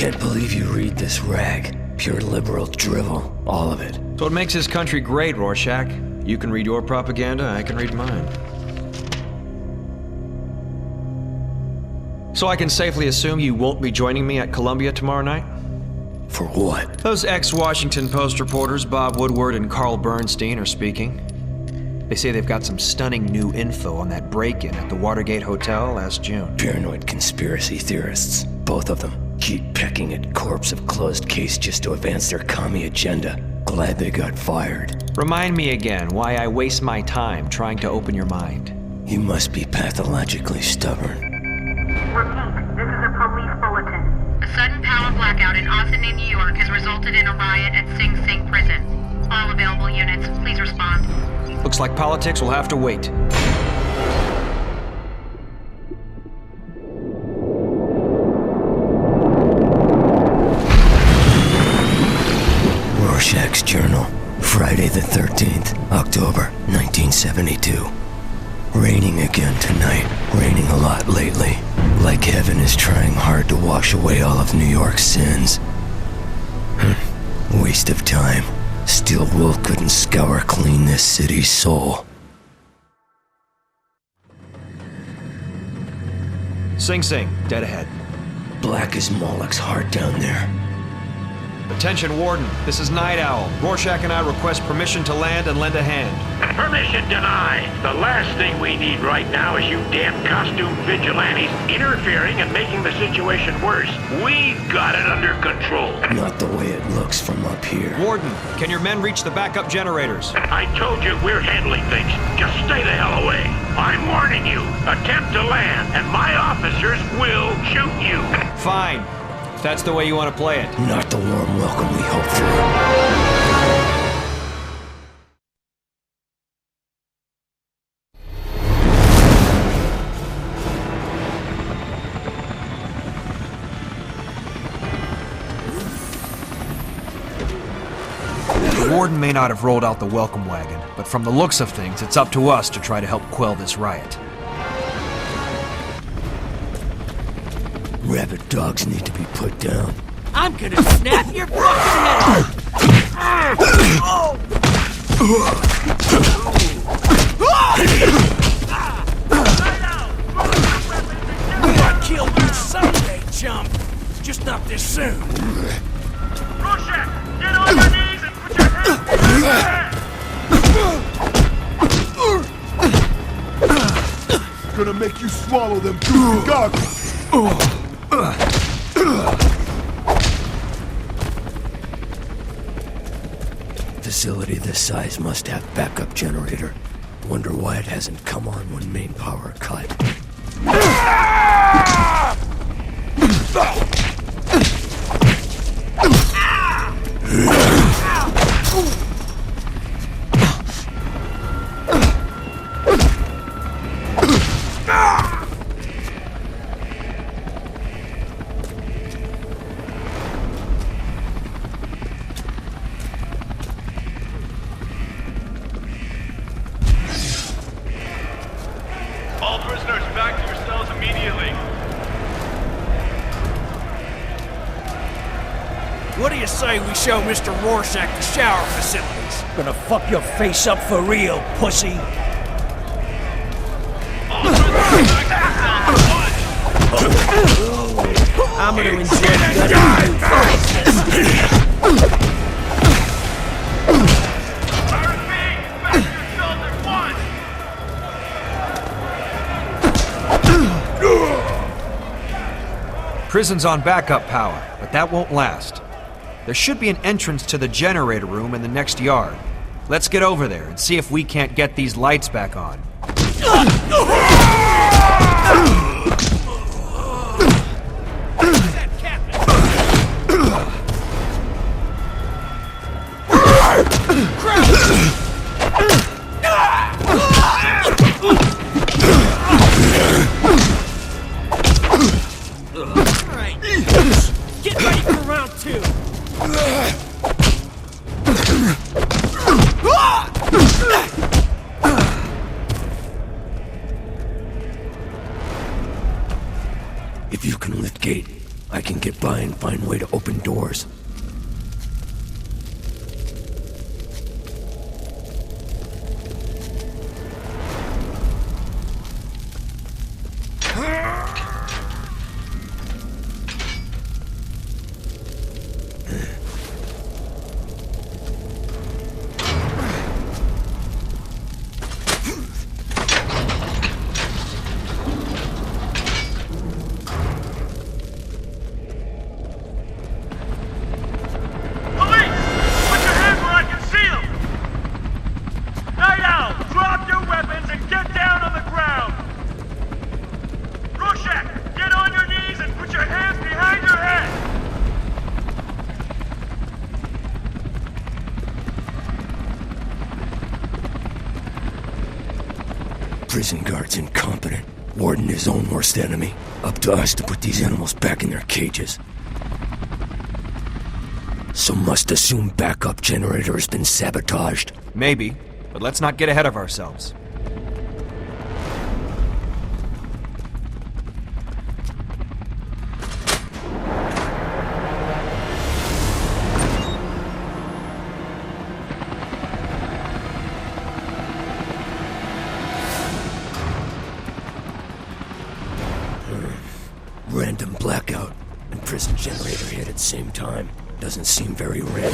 Can't believe you read this rag. Pure liberal drivel, all of it. So what makes this country great, Rorschach? You can read your propaganda, I can read mine. So I can safely assume you won't be joining me at Columbia tomorrow night? For what? Those ex-Washington Post reporters, Bob Woodward and Carl Bernstein, are speaking. They say they've got some stunning new info on that break-in at the Watergate Hotel last June. Paranoid conspiracy theorists, both of them. Keep pecking at corpse of closed case just to advance their commie agenda. Glad they got fired. Remind me again why I waste my time trying to open your mind. You must be pathologically stubborn. Repeat, this is a police bulletin. A sudden power blackout in Austin, New York has resulted in a riot at Sing Sing Prison. All available units, please respond. Looks like politics will have to wait. Rorschach's Journal, Friday the 13th, October, 1972. Raining again tonight. Raining a lot lately. Like heaven is trying hard to wash away all of New York's sins. Waste of time. Steel wool couldn't scour clean this city's soul. Sing Sing, dead ahead. Black as Moloch's heart down there. Attention, Warden. This is Night Owl. Rorschach and I request permission to land and lend a hand. Permission denied. The last thing we need right now is you damn costume vigilantes interfering and making the situation worse. We got it under control. Not the way it looks from up here. Warden, can your men reach the backup generators? I told you we're handling things. Just stay the hell away. I'm warning you. Attempt to land, and my officers will shoot you. Fine. If that's the way you want to play it. Not the warm welcome we hoped for. The Warden may not have rolled out the welcome wagon, but from the looks of things, it's up to us to try to help quell this riot. Rabid dogs need to be put down. I'm gonna snap your fucking head off! I'll kill you someday, chump. Just not this soon. Rorschach, get on your knees and put your hands in the air! Gonna make you swallow them goofy goggles. Facility this size must have backup generator. Wonder why it hasn't come on when main power cut. All prisoners back to your cells immediately. What do you say we show Mr. Rorschach the shower facilities? Gonna fuck your face up for real, pussy. All prisoners back to your cells at once. I'm gonna enjoy gutting you. Prison's on backup power, but that won't last. There should be an entrance to the generator room in the next yard. Let's get over there and see if we can't get these lights back on. Get ready for round two! get by and find a way to open doors. Prison guard's incompetent. Warden his own worst enemy. Up to us to put these animals back in their cages. So must assume backup generator has been sabotaged. Maybe, but let's not get ahead of ourselves. Random blackout and prison generator hit at same time. Doesn't seem very random.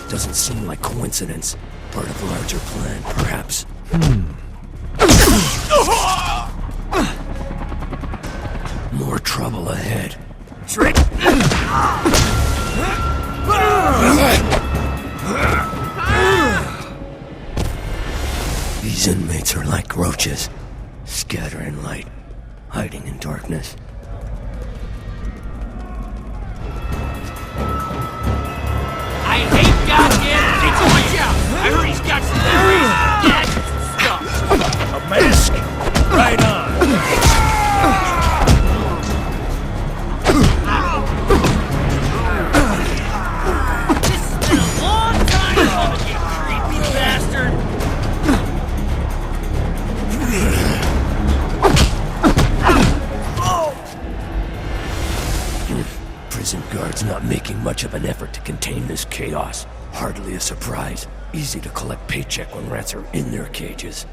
Doesn't seem like coincidence. Part of a larger plan, perhaps. More trouble ahead. Trick! These inmates are like roaches. Scattering light. Hiding in darkness. I hate goddamn people! Watch out! I heard he's got some crazy gadgets and stuff! A mask? Right on! This has been a long time coming, you creepy bastard! Prison guards not making much of an effort to contain this chaos. Hardly a surprise. Easy to collect paycheck when rats are in their cages.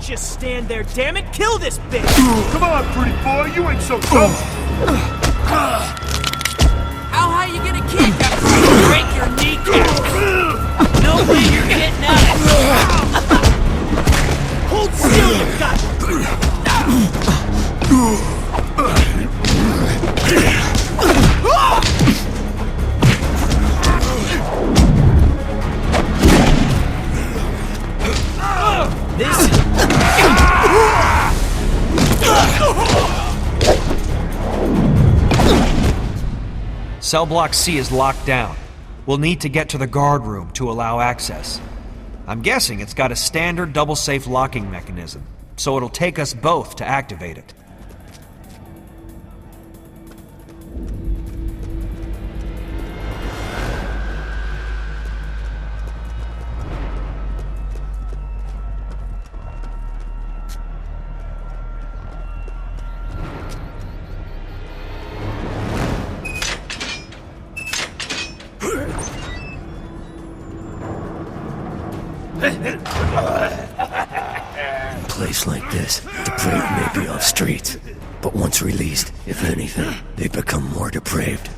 Just stand there, damn it! Kill this bitch! Come on, pretty boy, you ain't so tough. How high you gonna kick after I break your kneecap? No way you're getting out of it! Hold still, you got this. Cellblock C is locked down. We'll need to get to the guard room to allow access. I'm guessing it's got a standard double-safe locking mechanism, so it'll take us both to activate it. Place like this, depraved may be off streets, but once released, if anything, they become more depraved.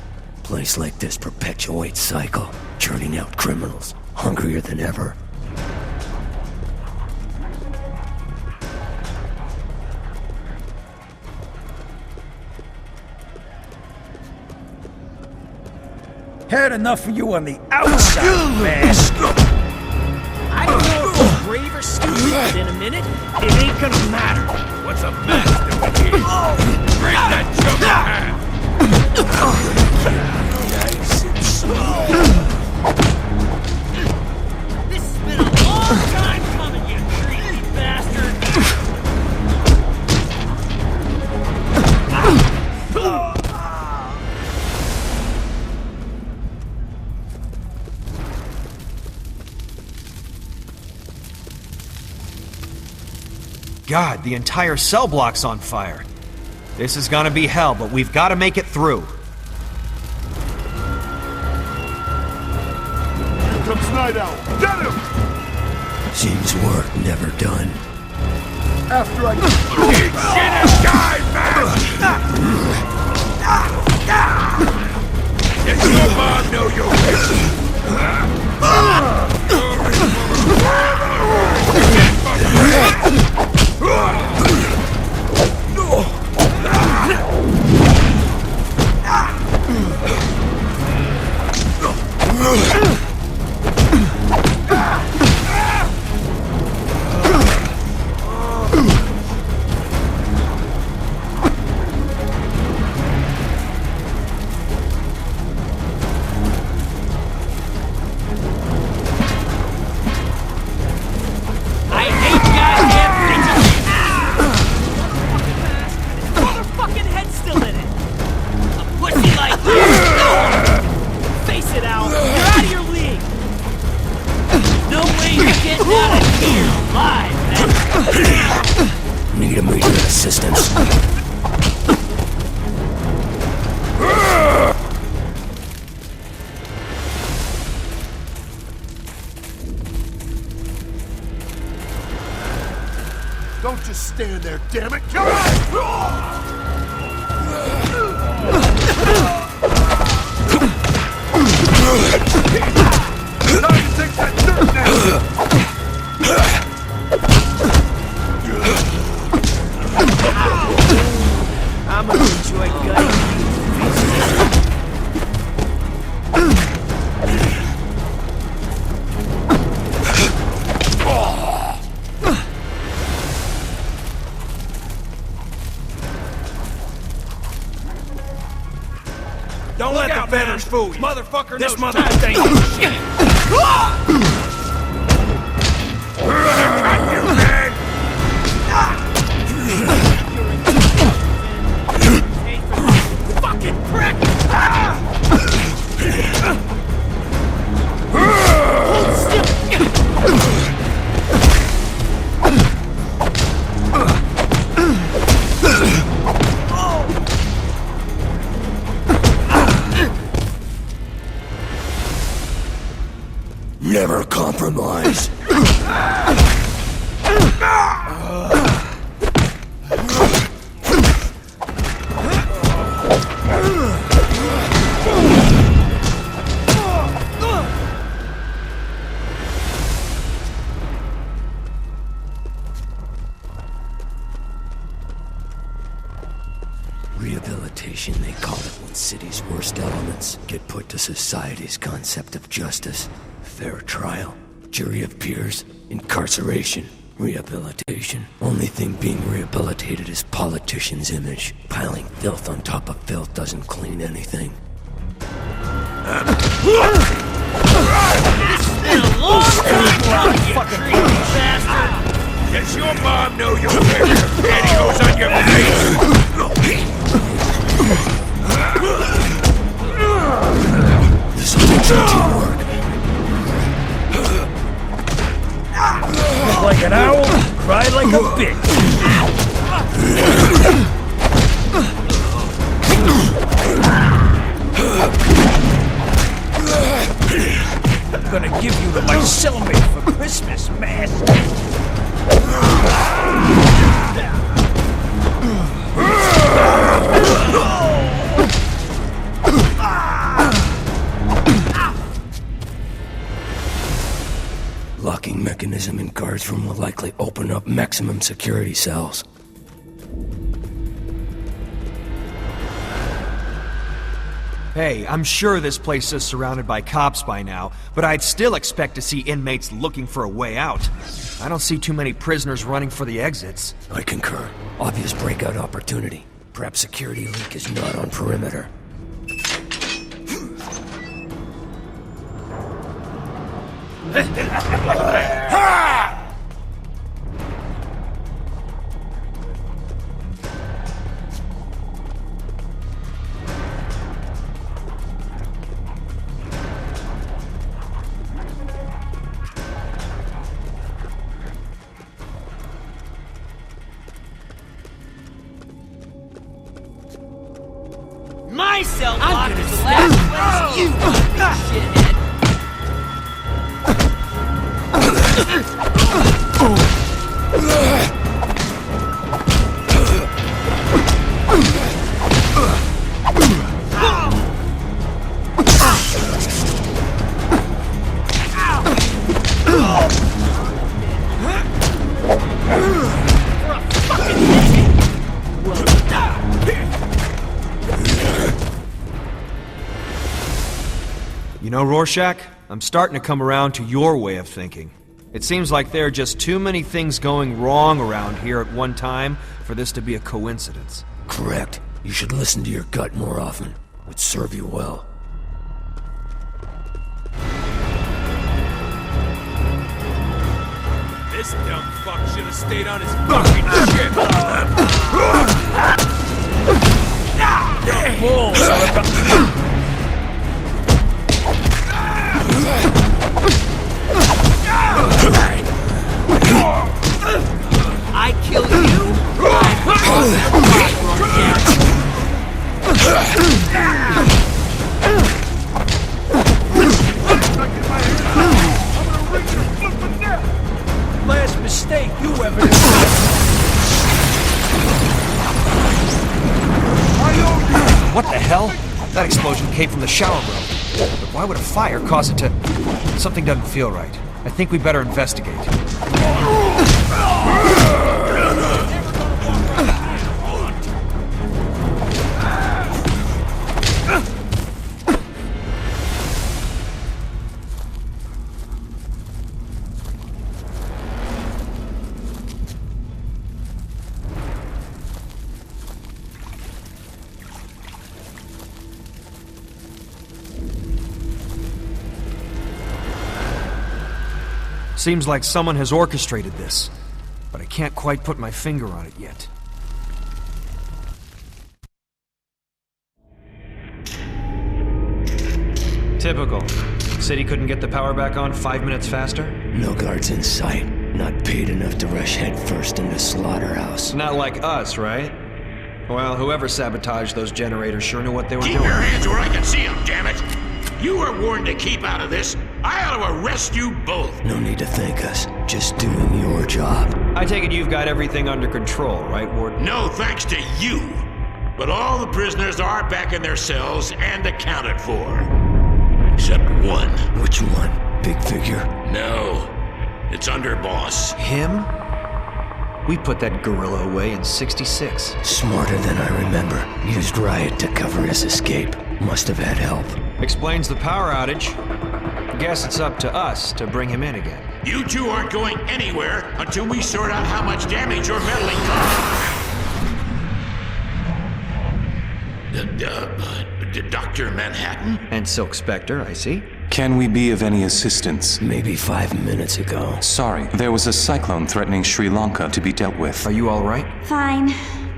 Place like this perpetuates cycle, churning out criminals, hungrier than ever. Had enough of you on the outside, mask. I don't know if I'm brave or stupid, but in a minute, it ain't gonna matter. What's a mask doing here? Bring that joker back! This has been a long time God, the entire cell block's on fire. This is gonna be hell, but we've got to make it through. Here comes Night Owl. Get him! Seems work never done. After I Eat shit and die, man! Does your mom know you're here? Need immediate assistance. Don't just stand there, damn it! Come on! Time to take that dirt now! I'm gonna enjoy gutting Don't let the feathers fool you. Motherfucker This knows motherfucker time. ain't shit. Cut you, man! Fucking prick! Hold still! Never compromise. Rehabilitation, they call it when city's worst elements get put to society's concept of justice. Fair trial, jury of peers, incarceration, rehabilitation. Only thing being rehabilitated is politicians' image. Piling filth on top of filth doesn't clean anything. Does your mom know you're here? Pantyhose on your face! This will take some teamwork. Look like an owl, cry like a bitch. I'm gonna give you to my cellmate for Christmas, man. Locking mechanism in guards room will likely open up maximum security cells. Hey, I'm sure this place is surrounded by cops by now, but I'd still expect to see inmates looking for a way out. I don't see too many prisoners running for the exits. I concur. Obvious breakout opportunity. Perhaps security leak is not on perimeter. My cell block is the last place you shithead. You know, Rorschach, I'm starting to come around to your way of thinking. It seems like there are just too many things going wrong around here at one time for this to be a coincidence. Correct. You should listen to your gut more often. It would serve you well. This dumb fuck should have stayed on his fucking ship. I kill you, Last mistake you ever did. What the hell? That explosion came from the shower room. But why would a fire cause it to... Something doesn't feel right. I think we better investigate. Seems like someone has orchestrated this, but I can't quite put my finger on it yet. Typical. City couldn't get the power back on 5 minutes faster? No guards in sight. Not paid enough to rush headfirst into slaughterhouse. Not like us, right? Well, whoever sabotaged those generators sure knew what they were Keep doing. your hands where I can see them, damn it! You were warned to keep out of this. I ought to arrest you both. No need to thank us. Just doing your job. I take it you've got everything under control, right, Warden? No thanks to you. But all the prisoners are back in their cells and accounted for. Except one. Which one? Big figure? No. It's underboss. Him? We put that gorilla away in '66. Smarter than I remember. Used riot to cover his escape. Must have had help. Explains the power outage. Guess it's up to us to bring him in again. You two aren't going anywhere until we sort out how much damage your meddling caused. Dr. Manhattan? And Silk Spectre, I see. Can we be of any assistance? Maybe 5 minutes ago. Sorry, there was a cyclone threatening Sri Lanka to be dealt with. Are you all right? Fine.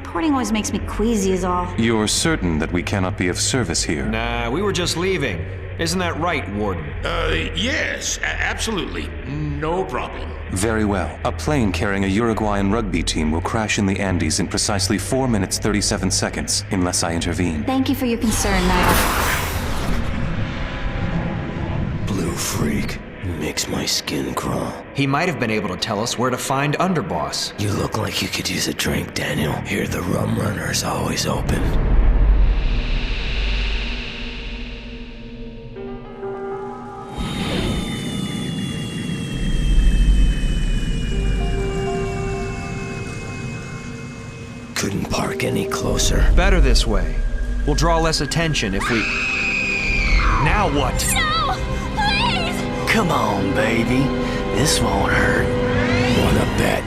Porting always makes me queasy is all. You're certain that we cannot be of service here? Nah, we were just leaving. Isn't that right, Warden? Yes, absolutely. No problem. Very well. A plane carrying a Uruguayan rugby team will crash in the Andes in precisely 4 minutes 37 seconds, unless I intervene. Thank you for your concern, Nite. Blue freak. Makes my skin crawl. He might have been able to tell us where to find Underboss. You look like you could use a drink, Daniel. Here the rum runner's always open. Couldn't park any closer. Better this way. We'll draw less attention if we... Now what? No! Please! Come on, baby. This won't hurt. Wanna bet?